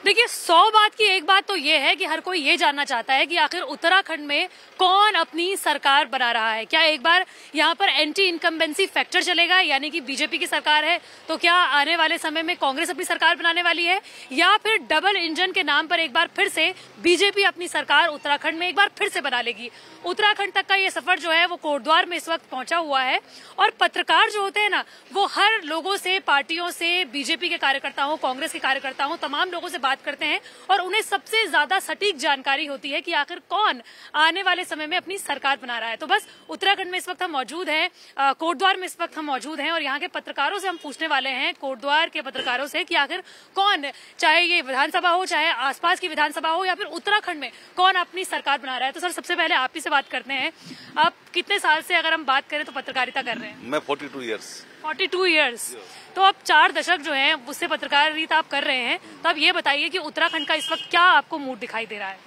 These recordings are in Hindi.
देखिए 100 बात की एक बात तो ये है कि हर कोई ये जानना चाहता है कि आखिर उत्तराखंड में कौन अपनी सरकार बना रहा है। क्या एक बार यहाँ पर एंटी इनकम्बेंसी फैक्टर चलेगा, यानी कि बीजेपी की सरकार है तो क्या आने वाले समय में कांग्रेस अपनी सरकार बनाने वाली है, या फिर डबल इंजन के नाम पर एक बार फिर से बीजेपी अपनी सरकार उत्तराखंड में एक बार फिर से बना लेगी। उत्तराखंड तक का ये सफर जो है वो कोटद्वार में इस वक्त पहुंचा हुआ है और पत्रकार जो होते हैं ना वो हर लोगों से, पार्टियों से, बीजेपी के कार्यकर्ताओं, कांग्रेस के कार्यकर्ताओं, तमाम लोगों से बात करते हैं और उन्हें सबसे ज्यादा सटीक जानकारी होती है कि आखिर कौन आने वाले समय में अपनी सरकार बना रहा है। तो बस उत्तराखंड में इस वक्त हम मौजूद हैं, कोटद्वार में इस वक्त हम मौजूद हैं और यहाँ के पत्रकारों से हम पूछने वाले हैं, कोटद्वार के पत्रकारों से, कि आखिर कौन, चाहे ये विधानसभा हो, चाहे आसपास की विधानसभा हो या फिर उत्तराखंड में, कौन अपनी सरकार बना रहा है। तो सर सबसे पहले आप ही से बात करते हैं, आप कितने साल से अगर हम बात करें तो पत्रकारिता कर रहे हैं? मैं 42 ईयर्स। 42 ईयर्स। तो अब 4 दशक जो है उससे पत्रकारिता आप कर रहे हैं, तो अब ये बताइए कि उत्तराखंड का इस वक्त क्या आपको मूड दिखाई दे रहा है?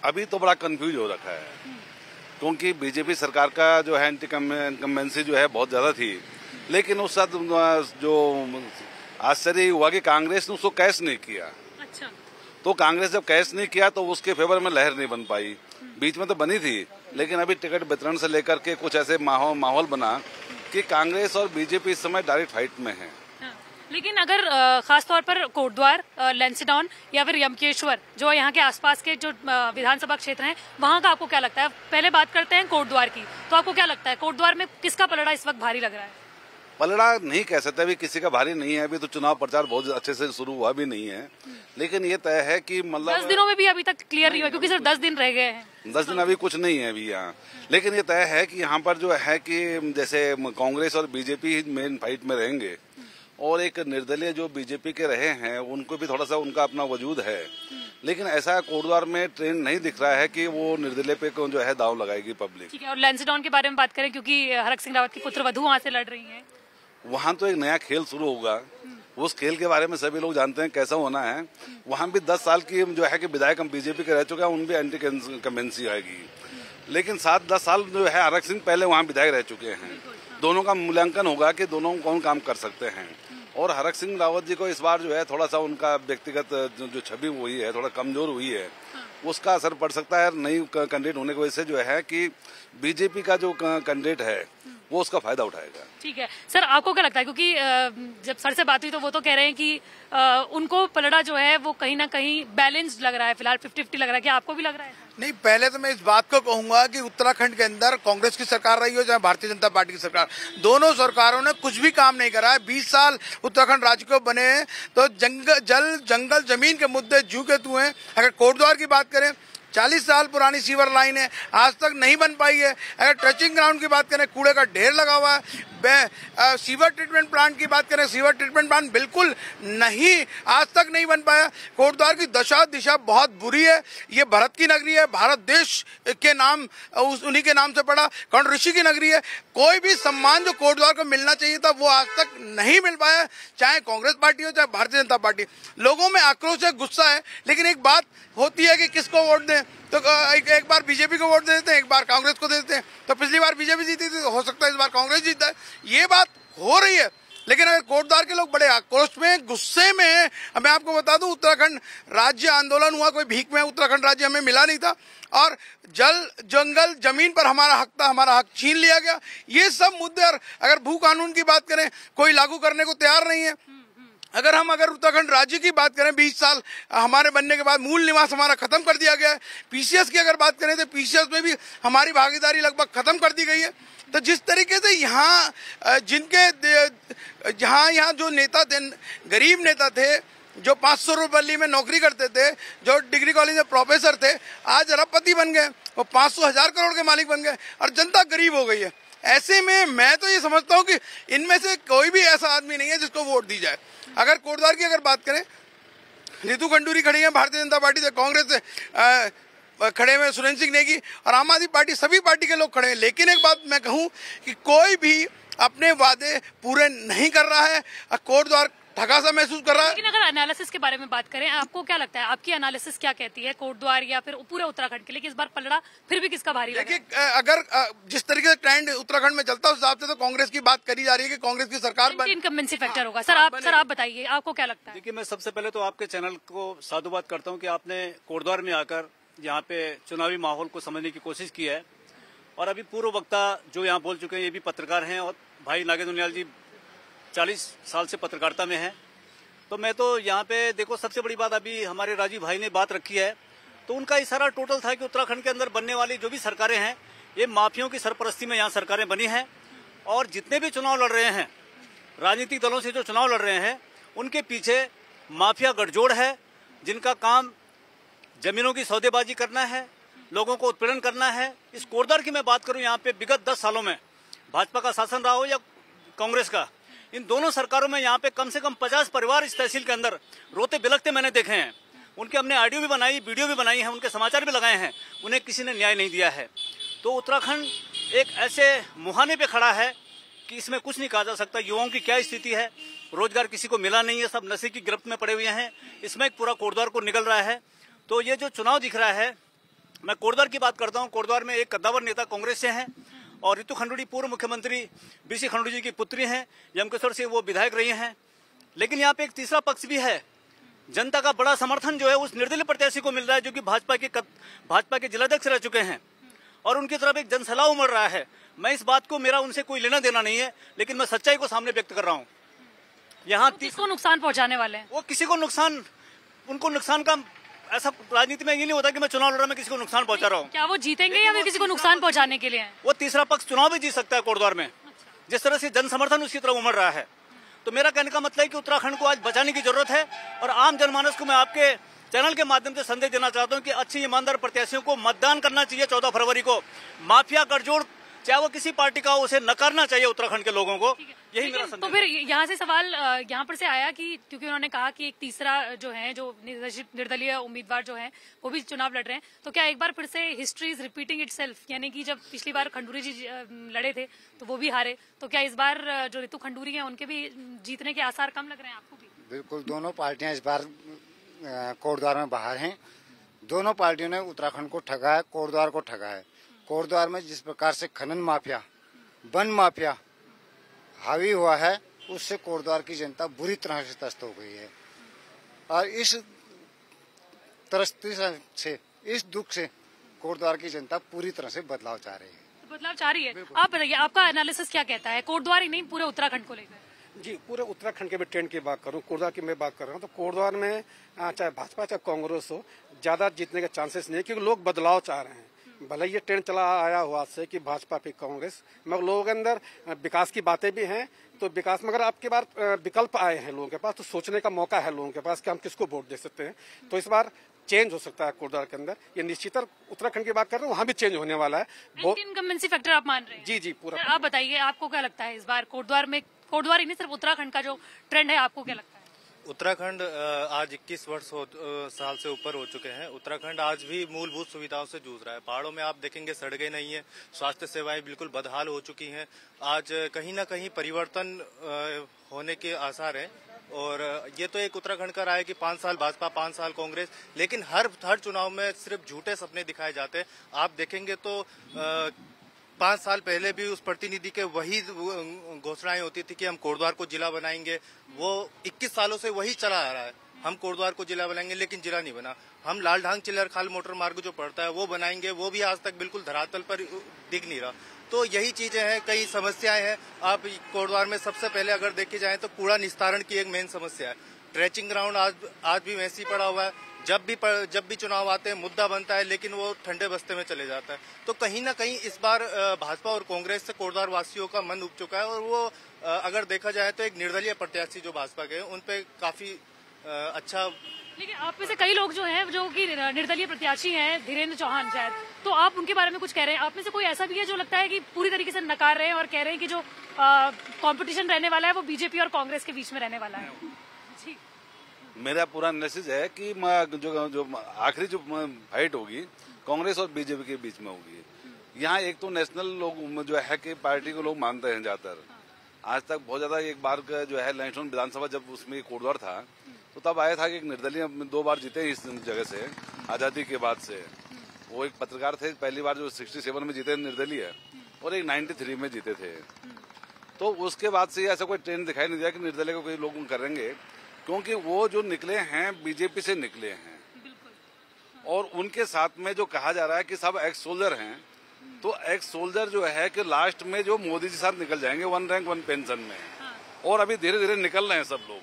अभी तो बड़ा कंफ्यूज हो रखा है, क्योंकि बीजेपी सरकार का जो है एंटी इनकम्बेंसी जो है बहुत ज्यादा थी, लेकिन उस साथ जो आश्चर्य हुआ कि कांग्रेस ने उसको कैश नहीं किया। अच्छा। तो कांग्रेस जब कैश नहीं किया तो उसके फेवर में लहर नहीं बन पाई। बीच में तो बनी थी, लेकिन अभी टिकट वितरण से लेकर के कुछ ऐसे माहौल बना कि कांग्रेस और बीजेपी इस समय डायरेक्ट फाइट में है। लेकिन अगर खासतौर पर कोटद्वार, लेंसडाउन या फिर यमकेश्वर, जो यहाँ के आसपास के जो विधानसभा क्षेत्र हैं, वहाँ का आपको क्या लगता है? पहले बात करते हैं कोटद्वार की, तो आपको क्या लगता है कोटद्वार में किसका पलड़ा इस वक्त भारी लग रहा है? पलड़ा नहीं कह सकते, अभी किसी का भारी नहीं है, अभी तो चुनाव प्रचार बहुत अच्छे से शुरू हुआ भी नहीं है, लेकिन ये तय है कि मतलब 10 दिनों में भी अभी तक क्लियर नहीं हुआ, क्योंकि सिर्फ 10 दिन रह गए हैं। 10 दिन अभी कुछ नहीं है अभी यहाँ, लेकिन ये तय है कि यहाँ पर जो है कि जैसे कांग्रेस और बीजेपी मेन फाइट में रहेंगे और एक निर्दलीय जो बीजेपी के रहे हैं उनको भी थोड़ा सा उनका अपना वजूद है, लेकिन ऐसा कोटद्वार में ट्रेंड नहीं दिख रहा है कि वो निर्दलीय पे जो है दाव लगाएगी पब्लिक। ठीक है, और लेंसडाउन के बारे में बात करें, क्योंकि हरक सिंह रावत की पुत्रवधू वहाँ से लड़ रही है, वहाँ तो एक नया खेल शुरू होगा, उस खेल के बारे में सभी लोग जानते हैं कैसा होना है। वहाँ भी 10 साल की जो है कि विधायक बीजेपी के रह चुके हैं, उन भी एंटी इनकम्बेंसी आएगी, लेकिन 7-10 साल जो है हरक सिंह पहले वहाँ विधायक रह चुके हैं। दोनों का मूल्यांकन होगा कि दोनों कौन काम कर सकते हैं, और हरक सिंह रावत जी को इस बार जो है थोड़ा सा उनका व्यक्तिगत जो छवि हुई है थोड़ा कमजोर हुई है, उसका असर पड़ सकता है। नई कैंडिडेट होने की वजह से जो है कि बीजेपी का जो कैंडिडेट है वो उसका फायदा उठाएगा। ठीक है सर, आपको क्या लगता है, क्योंकि जब सर से बात हुई तो वो तो कह रहे हैं कि उनको पलड़ा जो है वो कहीं ना कहीं बैलेंस्ड लग रहा है, फिलहाल 50-50 लग रहा है, क्या आपको भी लग रहा है? नहीं, पहले तो मैं इस बात को कहूंगा कि उत्तराखंड के अंदर कांग्रेस की सरकार रही हो चाहे भारतीय जनता पार्टी की सरकार, दोनों सरकारों ने कुछ भी काम नहीं करा है। 20 साल उत्तराखंड राज्य को बने हैं तो जंगल जमीन के मुद्दे जू के तू हैं। अगर कोटद्वार की बात करें, 40 साल पुरानी सीवर लाइन है, आज तक नहीं बन पाई है। अगर ट्रचिंग ग्राउंड की बात करें, कूड़े का ढेर लगा हुआ है। सीवर ट्रीटमेंट प्लांट की बात करें, सीवर ट्रीटमेंट प्लांट बिल्कुल नहीं, आज तक नहीं बन पाया। कोटद्वार की दशा दिशा बहुत बुरी है। ये भरत की नगरी है, भारत देश के नाम उन्हीं के नाम से पड़ा, कर्ण ऋषि की नगरी है। कोई भी सम्मान जो कोटद्वार को मिलना चाहिए था वो आज तक नहीं मिल पाया, चाहे कांग्रेस पार्टी हो चाहे भारतीय जनता पार्टी। लोगों में आक्रोश है, गुस्सा है, लेकिन एक बात होती है कि किसको वोट दें, तो एक बार बीजेपी को वोट दे देते हैं, एक बार कांग्रेस को दे देते हैं। तो पिछली बार बीजेपी जीती थी, तो हो सकता है इस बार कांग्रेस जीता है, ये बात हो रही है। लेकिन अगर कोटद्वार के लोग बड़े आक्रोश में, गुस्से में हैं। मैं आपको बता दूं, उत्तराखंड राज्य आंदोलन हुआ, कोई भीख में उत्तराखंड राज्य हमें मिला नहीं था, और जंगल जमीन पर हमारा हक था, हमारा हक छीन लिया गया। ये सब मुद्दे, अगर भू कानून की बात करें, कोई लागू करने को तैयार नहीं है। अगर उत्तराखंड राज्य की बात करें, 20 साल हमारे बनने के बाद मूल निवास हमारा खत्म कर दिया गया है। पीसीएस की अगर बात करें तो पीसीएस में भी हमारी भागीदारी लगभग खत्म कर दी गई है। तो जिस तरीके से यहाँ यहाँ जो नेता थे, गरीब नेता थे, जो 500 रुपये में नौकरी करते थे, जो डिग्री कॉलेज में प्रोफेसर थे, आज अरबपति बन गए, वो 500,000 करोड़ के मालिक बन गए और जनता गरीब हो गई है। ऐसे में मैं तो ये समझता हूँ कि इनमें से कोई भी ऐसा आदमी नहीं है जिसको वोट दी जाए। अगर कोटद्वार की अगर बात करें, रितु खंडूरी खड़ी है भारतीय जनता पार्टी से, कांग्रेस से खड़े हुए सुरेंद्र सिंह नेगी और आम आदमी पार्टी, सभी पार्टी के लोग खड़े हैं। लेकिन एक बात मैं कहूँ कि कोई भी अपने वादे पूरे नहीं कर रहा है। कोटद्वार ठगा सा महसूस कर रहा है। लेकिन अगर एनालिसिस के बारे में बात करें, आपको क्या लगता है, आपकी एनालिसिस क्या कहती है कोटद्वार या फिर पूरे उत्तराखंड के लिए कि इस बार पलड़ा फिर भी किसका भारी लगा? देखिए, अगर जिस तरीके से ट्रेंड उत्तराखंड में चलता है उस हिसाब से तो कांग्रेस की बात करी जा रही है कि कांग्रेस की सरकार इनकम्बेंसी फैक्टर होगा। सर आप बताइए, आपको क्या लगता है? देखिए, मैं सबसे पहले तो आपके चैनल को साधुवाद करता हूँ कि आपने कोटद्वार में आकर यहाँ पे चुनावी माहौल को समझने की कोशिश की है। और अभी पूर्व वक्ता जो यहाँ बोल चुके हैं ये भी पत्रकार हैं और भाई नागेंद्र उनियाल जी 40 साल से पत्रकारिता में हैं। तो मैं तो यहाँ पे देखो, सबसे बड़ी बात अभी हमारे राजीव भाई ने बात रखी है, तो उनका इशारा टोटल था कि उत्तराखंड के अंदर बनने वाली जो भी सरकारें हैं ये माफियों की सरपरस्ती में यहाँ सरकारें बनी हैं। और जितने भी चुनाव लड़ रहे हैं, राजनीतिक दलों से जो चुनाव लड़ रहे हैं, उनके पीछे माफिया गठजोड़ है जिनका काम जमीनों की सौदेबाजी करना है, लोगों को उत्पीड़न करना है। इस कोटद्वार की मैं बात करूं, यहाँ पे विगत 10 सालों में भाजपा का शासन रहा हो या कांग्रेस का, इन दोनों सरकारों में यहाँ पे कम से कम 50 परिवार इस तहसील के अंदर रोते बिलखते मैंने देखे हैं। उनके हमने ऑडियो भी बनाई, वीडियो भी बनाई है, उनके समाचार भी लगाए हैं, उन्हें किसी ने न्याय नहीं दिया है। तो उत्तराखंड एक ऐसे मुहाने पे खड़ा है कि इसमें कुछ नहीं कहा जा सकता। युवाओं की क्या स्थिति है, रोजगार किसी को मिला नहीं है, सब नशे की गिरफ्त में पड़े हुए हैं, इसमें एक पूरा कोटद्वार को निकल रहा है। तो ये जो चुनाव दिख रहा है, मैं कोटद्वार की बात करता हूँ। कोटद्वार में एक कद्दावर नेता कांग्रेस से हैं और रितु खंडूड़ी पूर्व मुख्यमंत्री बीसी खंडूड़ी जी की पुत्री हैं, यमकेश्वर से वो विधायक रही हैं। लेकिन यहाँ पे एक तीसरा पक्ष भी है, जनता का बड़ा समर्थन जो है उस निर्दलीय प्रत्याशी को मिल रहा है जो कि भाजपा के जिलाध्यक्ष रह चुके हैं और उनकी तरफ एक जनसलाह उमड़ रहा है। मैं इस बात को, मेरा उनसे कोई लेना देना नहीं है, लेकिन मैं सच्चाई को सामने व्यक्त कर रहा हूँ। यहाँ किसको नुकसान पहुंचाने वाले हैं? वो किसी को नुकसान, उनको नुकसान का ऐसा राजनीति में ये नहीं होता कि मैं चुनाव लड़ रहा हूं, मैं किसी को नुकसान पहुंचा रहा हूं। क्या वो जीतेंगे या फिर किसी को नुकसान पहुंचाने के लिए? वो तीसरा पक्ष चुनाव भी जीत सकता है कोटद्वार में, जिस तरह से जन समर्थन उसकी तरफ उमड़ रहा है। तो मेरा कहने का मतलब है कि उत्तराखंड को आज बचाने की जरूरत है और आम जनमानस को मैं आपके चैनल के माध्यम से संदेश देना चाहता हूं कि अच्छी ईमानदार प्रत्याशियों को मतदान करना चाहिए 14 फरवरी को। माफिया गठजोड़ चाहे वो किसी पार्टी का हो, उसे नकारना चाहिए उत्तराखंड के लोगों को। यही मेरा संदेश। तो फिर यहाँ से सवाल यहाँ पर से आया कि क्योंकि उन्होंने कहा कि एक तीसरा जो है, जो निर्दलीय उम्मीदवार जो है वो भी चुनाव लड़ रहे हैं, तो क्या एक बार फिर से हिस्ट्री इज रिपीटिंग इटसेल्फ? यानी कि जब पिछली बार खंडूरी जी लड़े थे तो वो भी हारे, तो क्या इस बार जो रितु खंडूरी है उनके भी जीतने के आसार कम लग रहे हैं आपको भी? बिल्कुल, दोनों पार्टियां इस बार कोटद्वार में बाहर हैं। दोनों पार्टियों ने उत्तराखंड को ठगा है, कोटद्वार को ठगा है। कोटद्वार में जिस प्रकार से खनन माफिया, वन माफिया हावी हुआ है, उससे कोटद्वार की जनता बुरी तरह से त्रस्त हो गई है और इस त्रस्ती से, इस दुख से कोटद्वार की जनता पूरी तरह से बदलाव चाह रही है। बदलाव चाह रही है। आप बताइए, आपका एनालिसिस क्या कहता है कोटद्वार ही नहीं पूरे उत्तराखंड को लेकर? जी, पूरे उत्तराखंड के भी ट्रेंड की बात करूं, कोटद्वार की मैं बात कर रहा हूं, तो कोटद्वार में चाहे भाजपा चाहे कांग्रेस हो, ज्यादा जीतने के चांसेस नहीं, क्योंकि लोग बदलाव चाह रहे हैं। भले ये ट्रेंड चला आया हुआ से कि भाजपा पे कांग्रेस, मगर लोगों के अंदर विकास की बातें भी हैं। तो विकास, मगर आपके बार विकल्प आए हैं लोगों के पास, तो सोचने का मौका है लोगों के पास कि हम किसको वोट दे सकते हैं। तो इस बार चेंज हो सकता है कोटद्वार के अंदर। ये निश्चित उत्तराखंड की बात कर रहे हैं, वहाँ भी चेंज होने वाला है। इनकम्बेंसी फैक्टर आप मान रहे हैं? जी जी, पूरा। आप बताइए, आपको क्या लगता है इस बार कोटद्वार में, कोटद्वार ही नहीं सिर्फ उत्तराखंड का जो ट्रेंड है, आपको क्या लगता है? उत्तराखंड आज 21 साल से ऊपर हो चुके हैं। उत्तराखंड आज भी मूलभूत सुविधाओं से जूझ रहा है। पहाड़ों में आप देखेंगे सड़कें नहीं है, स्वास्थ्य सेवाएं बिल्कुल बदहाल हो चुकी हैं। आज कहीं ना कहीं परिवर्तन होने के आसार हैं और ये तो एक उत्तराखंड का रहा है कि 5 साल भाजपा, 5 साल कांग्रेस, लेकिन हर चुनाव में सिर्फ झूठे सपने दिखाए जाते हैं। आप देखेंगे तो 5 साल पहले भी उस प्रतिनिधि के वही घोषणाएं होती थी कि हम कोटद्वार को जिला बनाएंगे। वो 21 सालों से वही चला आ रहा है, हम कोटद्वार को जिला बनाएंगे, लेकिन जिला नहीं बना। हम लालढांग चिल्लरखाल मोटर मार्ग जो पड़ता है वो बनाएंगे, वो भी आज तक बिल्कुल धरातल पर दिख नहीं रहा। तो यही चीजें हैं, कई समस्याएं हैं। आप कोटद्वार में सबसे पहले अगर देखी जाए तो कूड़ा निस्तारण की एक मेन समस्या है। ट्रेचिंग ग्राउंड आज भी वैसे ही पड़ा हुआ है। जब भी चुनाव आते हैं मुद्दा बनता है, लेकिन वो ठंडे बस्ते में चले जाता है। तो कहीं ना कहीं इस बार भाजपा और कांग्रेस से कोटद्वार वासियों का मन उब चुका है और वो अगर देखा जाए तो एक निर्दलीय प्रत्याशी जो भाजपा के, उन पे काफी अच्छा। लेकिन आप में से कई लोग जो हैं, जो कि निर्दलीय प्रत्याशी हैं, धीरेन्द्र चौहान शायद, तो आप उनके बारे में कुछ कह रहे हैं। आप में से कोई ऐसा भी है जो लगता है कि पूरी तरीके से नकार रहे हैं और कह रहे हैं कि जो कंपटीशन रहने वाला है वो बीजेपी और कांग्रेस के बीच में रहने वाला है? जी, मेरा पूरा एनालिसिस है कि जो आखिरी जो फाइट होगी कांग्रेस और बीजेपी के बीच में होगी। यहाँ एक तो नेशनल लोग जो है कि पार्टी को लोग मानते हैं ज्यादातर, आज तक बहुत ज्यादा। एक बार का जो है लैंडस्टोन विधानसभा जब उसमें कोटद्वार था तो तब आया था कि एक निर्दलीय 2 बार जीते इस जगह से आजादी के बाद से। वो एक पत्रकार थे, पहली बार जो 67 में जीते निर्दलीय, और एक 93 में जीते थे। तो उसके बाद से ऐसा कोई ट्रेंड दिखाई नहीं दिया कि निर्दलीय को कोई लोग करेंगे, क्योंकि वो जो निकले हैं बीजेपी से निकले हैं और उनके साथ में जो कहा जा रहा है कि सब एक्स सोल्जर हैं, तो एक्स सोल्जर जो है कि लास्ट में जो मोदी जी साथ निकल जाएंगे 1 रैंक 1 पेंशन में। और अभी धीरे धीरे निकल रहे हैं सब लोग,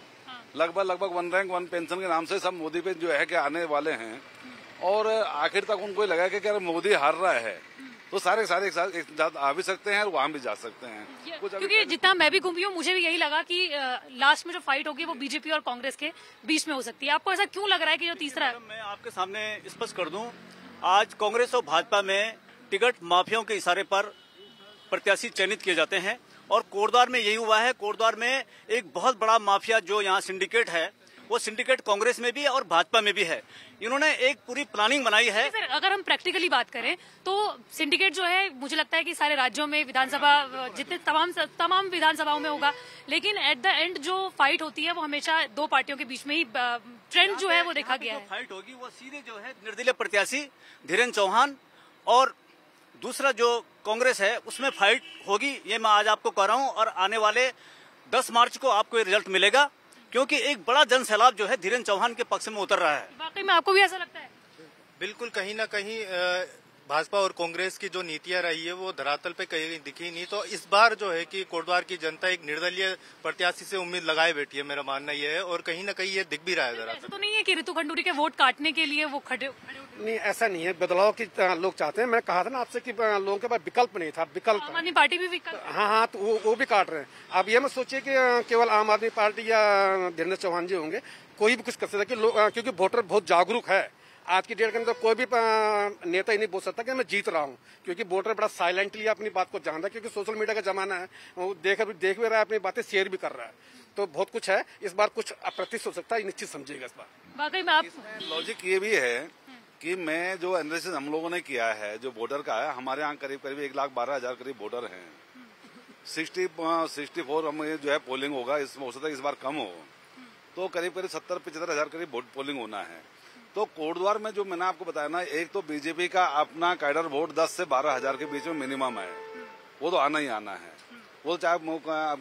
लगभग 1 रैंक 1 पेंशन के नाम से सब मोदी पे जो है कि आने वाले हैं। और आखिर तक उनको लगा कि अगर मोदी हार रहा है तो सारे एक साथ आ भी सकते हैं और वहां भी जा सकते हैं। क्योंकि जितना मैं भी घूमी हूँ मुझे भी यही लगा कि लास्ट में जो फाइट होगी वो बीजेपी और कांग्रेस के बीच में हो सकती है। आपको ऐसा क्यों लग रहा है कि जो तीसरा है? मैं आपके सामने स्पष्ट कर दूं, आज कांग्रेस और भाजपा में टिकट माफियाओं के इशारे पर प्रत्याशी चयनित किए जाते हैं और कोटद्वार में यही हुआ है। कोटद्वार में एक बहुत बड़ा माफिया जो यहाँ सिंडिकेट है, वो सिंडिकेट कांग्रेस में भी है और भाजपा में भी है। इन्होंने एक पूरी प्लानिंग बनाई है। सर, अगर हम प्रैक्टिकली बात करें तो सिंडिकेट जो है मुझे लगता है कि सारे राज्यों में विधानसभा जितने तमाम विधानसभाओं में होगा, लेकिन एट द एंड जो फाइट होती है वो हमेशा 2 पार्टियों के बीच में ही ट्रेंड जो है वो देखा गया है। फाइट होगी वो सीधे जो है निर्दलीय प्रत्याशी धीरेन्द्र चौहान और दूसरा जो कांग्रेस है उसमें फाइट होगी। ये मैं आज आपको कह रहा हूँ और आने वाले 10 मार्च को आपको ये रिजल्ट मिलेगा, क्योंकि एक बड़ा जन सैलाब जो है धीरेन्द्र चौहान के पक्ष में उतर रहा है। वाकई में आपको भी ऐसा लगता है? बिल्कुल, कहीं ना कहीं भाजपा और कांग्रेस की जो नीतियां रही है वो धरातल पे कहीं दिखी नहीं। तो इस बार जो है कि कोटद्वार की जनता एक निर्दलीय प्रत्याशी से उम्मीद लगाए बैठी है, मेरा मानना ये है, और कहीं ना कहीं ये दिख भी रहा है। ऐसा तो नहीं है कि रितु खंडूरी के वोट काटने के लिए वो खड़े? नहीं, ऐसा नहीं है। बदलाव की लोग चाहते हैं। मैं कहा था ना आपसे कि लोगों के पास विकल्प नहीं था। विकल्प आम आदमी पार्टी भी विकल्प? हाँ, तो वो भी काट रहे हैं। अब ये मत सोचिए कि केवल आम आदमी पार्टी या धीरेन्द्र चौहान जी होंगे, कोई भी कुछ कर सकता है, क्योंकि वोटर बहुत जागरूक है। आज की डेट के अंदर कोई भी नेता ही नहीं बोल सकता कि मैं जीत रहा हूँ, क्योंकि वोटर बड़ा साइलेंटली अपनी बात को जान रहा है, क्योंकि सोशल मीडिया का जमाना है, वो देख भी रहा है, अपनी बातें शेयर भी कर रहा है। तो बहुत कुछ है। इस बार कुछ अप्रत्याशित हो सकता है, निश्चित समझिएगा इस बार। वाकई में आप लॉजिक ये भी है कि मैं जो एनालिसिस हम लोगों ने किया है जो वोटर का है, हमारे यहाँ करीब 1,12,000 करीब वोटर हैं। 64 हम जो है पोलिंग होगा, इसमें हो सकता है इस बार कम हो, तो करीब 70-75 हजार करीब पोलिंग होना है। तो कोटद्वार में जो मैंने आपको बताया ना, एक तो बीजेपी का अपना कैडर वोट 10 से 12 हजार के बीच में मिनिमम है, वो तो आना ही आना है। वो चाहे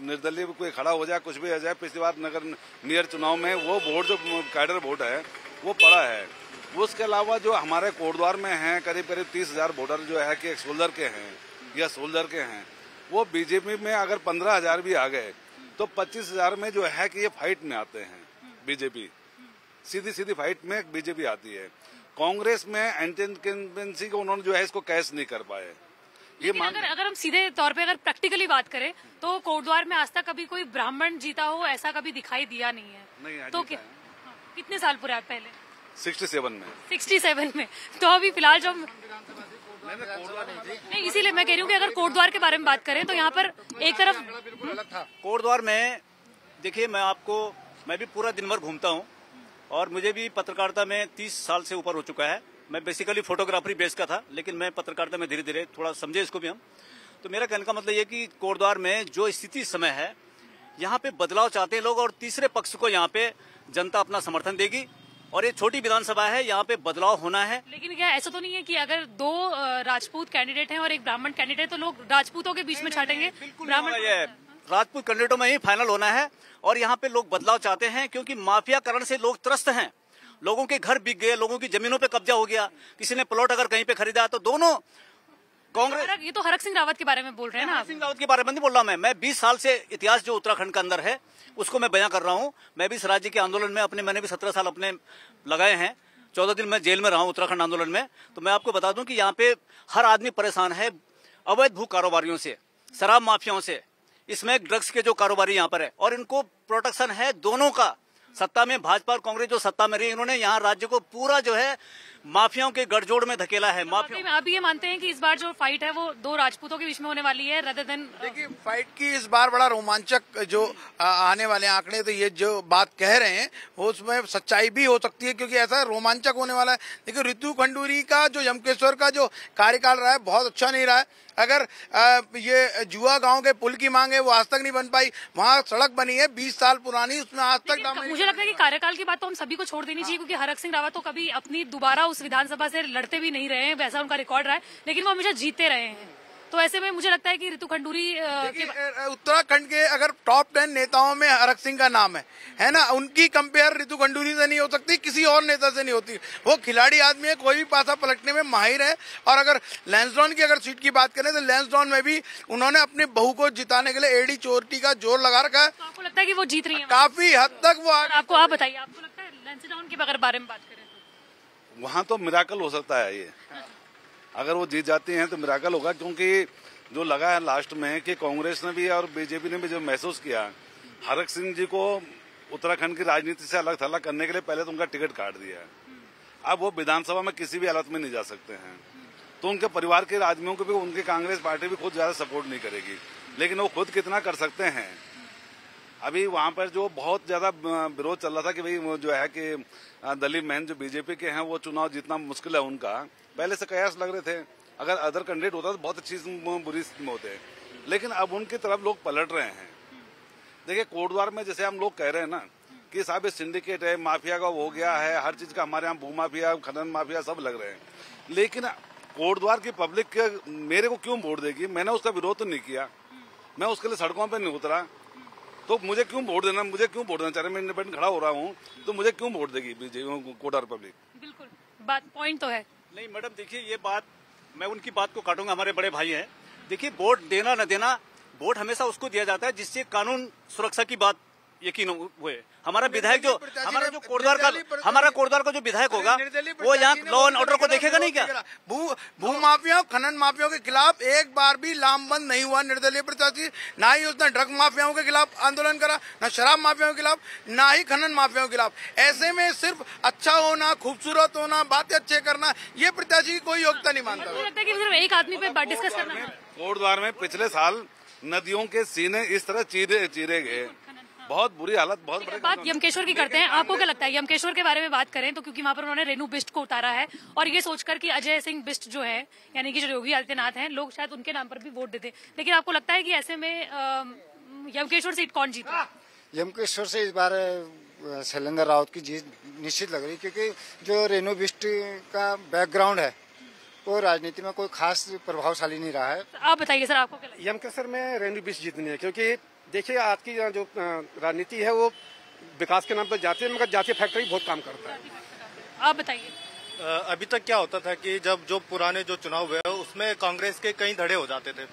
निर्दलीय कोई खड़ा हो जाए, कुछ भी हो जाए। पिछली बार नगर नियर चुनाव में वो वोट जो कैडर वोट है वो पड़ा है। उसके अलावा जो हमारे कोटद्वार में हैं करीब 30 हजार वोटर जो है कि सोल्जर के हैं या सोल्जर के हैं, वो बीजेपी में अगर 15 हजार भी आ गए तो 25 हजार में जो है कि ये फाइट में आते हैं। बीजेपी सीधी फाइट में बीजेपी आती है। कांग्रेस में एंटी इनकम्बेंसी को उन्होंने जो है इसको कैश नहीं कर पाए। ये अगर हम सीधे तौर पे अगर प्रैक्टिकली बात करें तो कोटद्वार में आज तक कभी कोई ब्राह्मण जीता हो ऐसा कभी दिखाई दिया नहीं है। नहीं, तो कितने साल पूरे पहले? 67 में। तो अभी फिलहाल जो नहीं, इसीलिए मैं कह रही हूँ कि अगर कोटद्वार के बारे में बात करें तो यहाँ पर एक तरफ कोटद्वार में देखिए, मैं भी पूरा दिन भर घूमता हूँ और मुझे भी पत्रकारिता में 30 साल से ऊपर हो चुका है। मैं बेसिकली फोटोग्राफरी बेस का था, लेकिन मैं पत्रकारिता में धीरे धीरे थोड़ा समझे इसको भी हम। तो मेरा कहने का मतलब ये कि कोटद्वार में जो स्थिति इस समय है, यहाँ पे बदलाव चाहते हैं लोग और तीसरे पक्ष को यहाँ पे जनता अपना समर्थन देगी। और ये छोटी विधानसभा है, यहाँ पे बदलाव होना है। लेकिन क्या ऐसा तो नहीं है कि अगर 2 राजपूत कैंडिडेट हैं और एक ब्राह्मण कैंडिडेट, तो लोग राजपूतों के बीच में छाटेंगे? ब्राह्मण राजपूत कैंडिडेटों में ही फाइनल होना है। और यहाँ पे लोग बदलाव चाहते हैं, क्योंकि माफियाकरण से लोग त्रस्त हैं। लोगों के घर बिक गए, लोगों की जमीनों पे कब्जा हो गया, किसी ने प्लॉट अगर कहीं पे खरीदा, तो दोनों कांग्रेस। ये तो हरक सिंह रावत के बारे में बोल रहे हैं ना? हरक सिंह रावत के बारे में नहीं बोल रहा मैं 20 साल से इतिहास जो उत्तराखंड के अंदर है उसको मैं बयां कर रहा हूँ। मैं भी इस राज्य के आंदोलन में मैंने भी 17 साल अपने लगाए हैं। 14 दिन मैं जेल में रहा हूँ उत्तराखंड आंदोलन में। तो मैं आपको बता दूं कि यहाँ पे हर आदमी परेशान है अवैध भू कारोबारियों से, शराब माफियाओं से, इसमें ड्रग्स के जो कारोबारी यहाँ पर है, और इनको प्रोटेक्शन है दोनों का। सत्ता में भाजपा और कांग्रेस जो सत्ता में रही, इन्होंने यहाँ राज्य को पूरा जो है माफियाओं के गठजोड़ में धकेला है। माफिया आप ये मानते हैं कि इस बार जो फाइट है वो 2 राजपूतों के बीच में होने वाली है rather than? देखिए, फाइट की इस बार बड़ा रोमांचक जो आने वाले आंकड़े, तो ये जो बात कह रहे हैं वो उसमें सच्चाई भी हो सकती है, क्योंकि ऐसा रोमांचक होने वाला है। देखिए, रितु खंडूरी का जो यमकेश्वर का जो कार्यकाल रहा है बहुत अच्छा नहीं रहा है। अगर ये जुआ गांव के पुल की मांग है वो आज तक नहीं बन पाई, वहाँ सड़क बनी है 20 साल पुरानी, उसमें आज तक मुझे लगता है कि कार्यकाल की बात तो हम सभी को छोड़ देनी चाहिए, क्योंकि हरक सिंह रावत तो कभी अपनी दोबारा उस विधानसभा से लड़ते भी नहीं रहे हैं, वैसा उनका रिकॉर्ड रहा है, लेकिन वो हमेशा जीतते रहे हैं। तो ऐसे में मुझे लगता है कि रितु खंडूरी उत्तराखंड के अगर टॉप 10 नेताओं में हरक सिंह का नाम है ना, उनकी कंपेयर रितु खंडूरी से नहीं हो सकती, किसी और नेता से नहीं होती। वो खिलाड़ी आदमी है, कोई भी पासा पलटने में माहिर है। और अगर लैंसडाउन की अगर सीट की बात करें तो लैंसडाउन में भी उन्होंने अपनी बहू को जिताने के लिए एडी चोटी का जोर लगा रखा है। तो आपको लगता है कि वो जीत रही है? काफी हद तक वो आपको, आप बताइए, आपको लगता है लैंसडाउन के अगर बारे में बात करें तो वहाँ तो मिराकल हो सकता है। ये अगर वो जीत जाती हैं तो मिराकल होगा, क्योंकि जो लगा है लास्ट में कि कांग्रेस ने भी और बीजेपी ने भी जो महसूस किया, हरक सिंह जी को उत्तराखंड की राजनीति से अलग थलग करने के लिए पहले तो उनका टिकट काट दिया है। अब वो विधानसभा में किसी भी हालत में नहीं जा सकते हैं, तो उनके परिवार के आदमियों को भी उनकी कांग्रेस पार्टी भी खुद ज्यादा सपोर्ट नहीं करेगी, लेकिन वो खुद कितना कर सकते हैं। अभी वहां पर जो बहुत ज्यादा विरोध चल रहा था कि भाई वो जो है कि दलीप मैन जो बीजेपी के हैं वो चुनाव जीतना मुश्किल है उनका, पहले से कयास लग रहे थे। अगर अदर कैंडिडेट होता तो बहुत अच्छी बुरी स्थिति में होते, लेकिन अब उनकी तरफ लोग पलट रहे हैं। देखिए कोटद्वार में जैसे हम लोग कह रहे हैं ना कि साहब ये सिंडिकेट है, माफिया का हो गया है, हर चीज का हमारे यहाँ भू माफिया, खनन माफिया सब लग रहे हैं, लेकिन कोटद्वार की पब्लिक मेरे को क्यों वोट देगी? मैंने उसका विरोध तो नहीं किया, मैं उसके लिए सड़कों पर नहीं उतरा, तो मुझे क्यों वोट देना? मुझे क्यों वोट देना चाह रहे? मैं इंडिपेंडेंट खड़ा हो रहा हूँ, तो मुझे क्यों वोट देगी कोटद्वार पब्लिक? बिल्कुल बात पॉइंट तो है। नहीं मैडम, देखिए ये बात मैं उनकी बात को काटूंगा, हमारे बड़े भाई हैं। देखिए वोट देना न देना, वोट हमेशा उसको दिया जाता है जिससे कानून सुरक्षा की बात यकीन हुए। हमारा विधायक जो हमारा कोटद्वार का जो विधायक होगा वो यहाँ लॉ एंड ऑर्डर को देखेगा नहीं क्या? भू माफियाओं, खनन माफियाओं के खिलाफ एक बार भी लामबंद नहीं हुआ निर्दलीय प्रत्याशी, ना ही उसने ड्रग माफियाओं के खिलाफ आंदोलन करा, ना शराब माफियाओं के खिलाफ, ना ही खनन माफियाओं के खिलाफ। ऐसे में सिर्फ अच्छा होना, खूबसूरत होना, बातें अच्छे करना, ये प्रत्याशी की कोई योग्यता नहीं मानता। मुझे लगता है कि सिर्फ एक आदमी पे डिस्कस करना है। कोटद्वार में पिछले साल नदियों के सीने इस तरह चीरे गए, बहुत बुरी हालत, बहुत बड़ी बात यमकेश्वर की करते हैं। आपको क्या लगता है यमकेश्वर के बारे में बात करें तो, क्योंकि वहां पर उन्होंने रेणु बिष्ट को उतारा है और ये सोचकर कि अजय सिंह बिष्ट जो है यानी कि जो योगी आदित्यनाथ हैं, लोग शायद उनके नाम पर भी वोट देते, लेकिन आपको लगता है कि ऐसे में यमकेश्वर सीट कौन जीता? यमकेश्वर से इस बार शैलेंद्र रावत की जीत निश्चित लग रही, क्योंकि जो रेणु बिष्ट का बैकग्राउंड है वो राजनीति में कोई खास प्रभावशाली नहीं रहा है। आप बताइए सर, आपको क्या लगता है? यमकेश्वर में रेणु बिष्ट जीतनी है, क्योंकि देखिए आज की जो राजनीति है वो विकास के नाम पर जातीय, मगर जातीय फैक्टर बहुत काम करता है। आप बताइए। अभी तक क्या होता था कि जब जो पुराने जो चुनाव हुए उसमें कांग्रेस के कई धड़े हो जाते थे,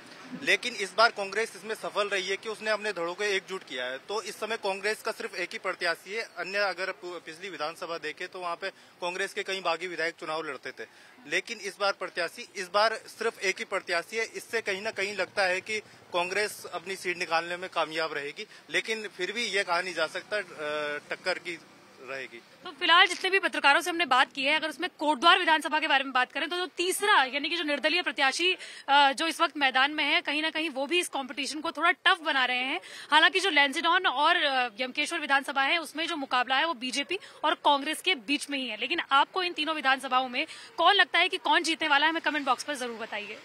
लेकिन इस बार कांग्रेस इसमें सफल रही है कि उसने अपने धड़ों को एकजुट किया है। तो इस समय कांग्रेस का सिर्फ एक ही प्रत्याशी है। अन्य अगर पिछली विधानसभा देखे तो वहां पे कांग्रेस के कई बागी विधायक चुनाव लड़ते थे, लेकिन इस बार सिर्फ एक ही प्रत्याशी है। इससे कहीं ना कहीं लगता है कि कांग्रेस अपनी सीट निकालने में कामयाब रहेगी, लेकिन फिर भी ये कहा नहीं जा सकता टक्कर की रहेगी। तो फिलहाल जितने भी पत्रकारों से हमने बात की है, अगर उसमें कोटद्वार विधानसभा के बारे में बात करें तो जो तीसरा यानी कि जो निर्दलीय प्रत्याशी जो इस वक्त मैदान में है, कहीं ना कहीं वो भी इस कंपटीशन को थोड़ा टफ बना रहे हैं। हालांकि जो लैंसडाउन और यमकेश्वर विधानसभा है उसमें जो मुकाबला है वो बीजेपी और कांग्रेस के बीच में ही है, लेकिन आपको इन तीनों विधानसभाओं में कौन लगता है कि कौन जीतने वाला है, हमें कमेंट बॉक्स पर जरूर बताइए।